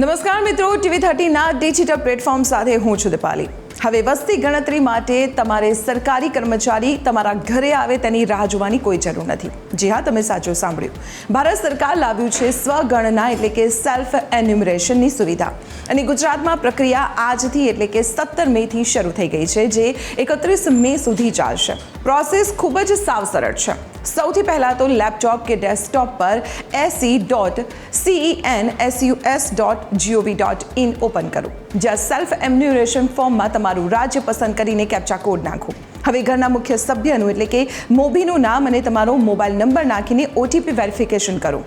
નમસ્કાર મિત્રો, TV30ના digital platform સાથે હું છું દીપાલી। હવે વસ્તી ગણતરી માટે તમારે સરકારી કર્મચારી તમારા ઘરે આવે તેની રાહ જોવાની કોઈ જરૂર નથી। જી હા, તમે સાચું સાંભળ્યું। ભારત સરકાર લાવ્યું છે સ્વગણના એટલે કે સેલ્ફ એન્યુમરેશનની સુવિધા અને ગુજરાતમાં પ્રક્રિયા આજથી એટલે કે 17 મેથી શરૂ થઈ ગઈ છે, જે 31 મે સુધી ચાલશે। પ્રોસેસ ખૂબ જ સાવ સરળ છે। સૌથી પહેલાં તો લેપટોપ કે ડેસ્કટોપ પર se.census.gov.in ઓપન કરો, જ્યાં સેલ્ફ એન્યુમરેશન ફોર્મમાં તમારું રાજ્ય પસંદ કરીને કેપ્ચા કોડ નાખો। હવે ઘરના મુખ્ય સભ્યનું એટલે કે મોભીનું નામ અને તમારો મોબાઈલ નંબર નાખીને OTP વેરિફિકેશન કરો।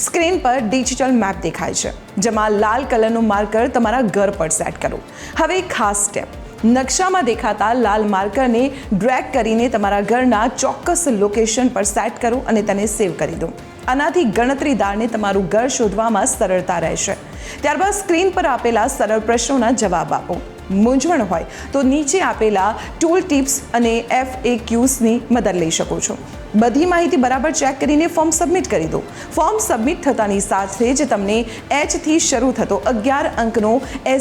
સ્ક્રીન પર ડિજિટલ મેપ દેખાય છે, જેમાં લાલ કલરનું માર્કર તમારા ઘર પર સેટ કરો। હવે ખાસ સ્ટેપ, નકશામાં દેખાતા લાલ માર્કરને ડ્રેગ કરીને તમારા ઘરના ચોક્કસ લોકેશન પર સેટ કરો અને તેને સેવ કરી દો। આનાથી ગણતરીદારને તમારું ઘર શોધવામાં સરળતા રહેશે। ત્યારબાદ સ્ક્રીન પર આપેલા સરળ પ્રશ્નોના જવાબ આપો। મૂંઝવણ હોય તો નીચે આપેલા ટૂલ ટિપ્સ અને FAQsની મદદ લઈ શકો છો। બધી માહિતી બરાબર ચેક કરીને ફોર્મ સબમિટ કરી દો। ફોર્મ સબમિટ થતાની સાથે જ તમને H થી શરૂ થતો 11 અંકનો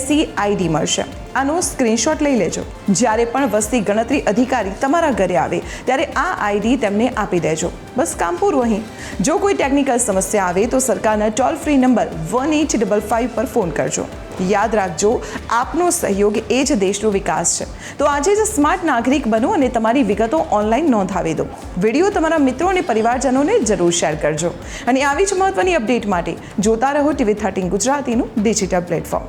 SEID મળશે। આનો સ્ક્રીનશોટ લઈ લેજો। જ્યારે પણ વસ્તી ગણતરી અધિકારી તમારા ઘરે આવે ત્યારે આ ID તેમને આપી દેજો। બસ કામ પૂરું। અહીં જો કોઈ ટેકનિકલ સમસ્યા આવે તો સરકારના ટોલ ફ્રી નંબર 1855 પર ફોન કરજો। યાદ રાખજો, આપનો સહયોગ એ જ દેશનો વિકાસ છે। તો આજે જ સ્માર્ટ નાગરિક બનો અને તમારી વિગતો ઓનલાઈન નોંધાવી દો। વિડીયો તમારા મિત્રો અને પરિવારજનોને જરૂર શેર કરજો અને આવી જ મહત્વની અપડેટ માટે જોતા રહો TV13 ગુજરાતીનું ડિજિટલ પ્લેટફોર્મ।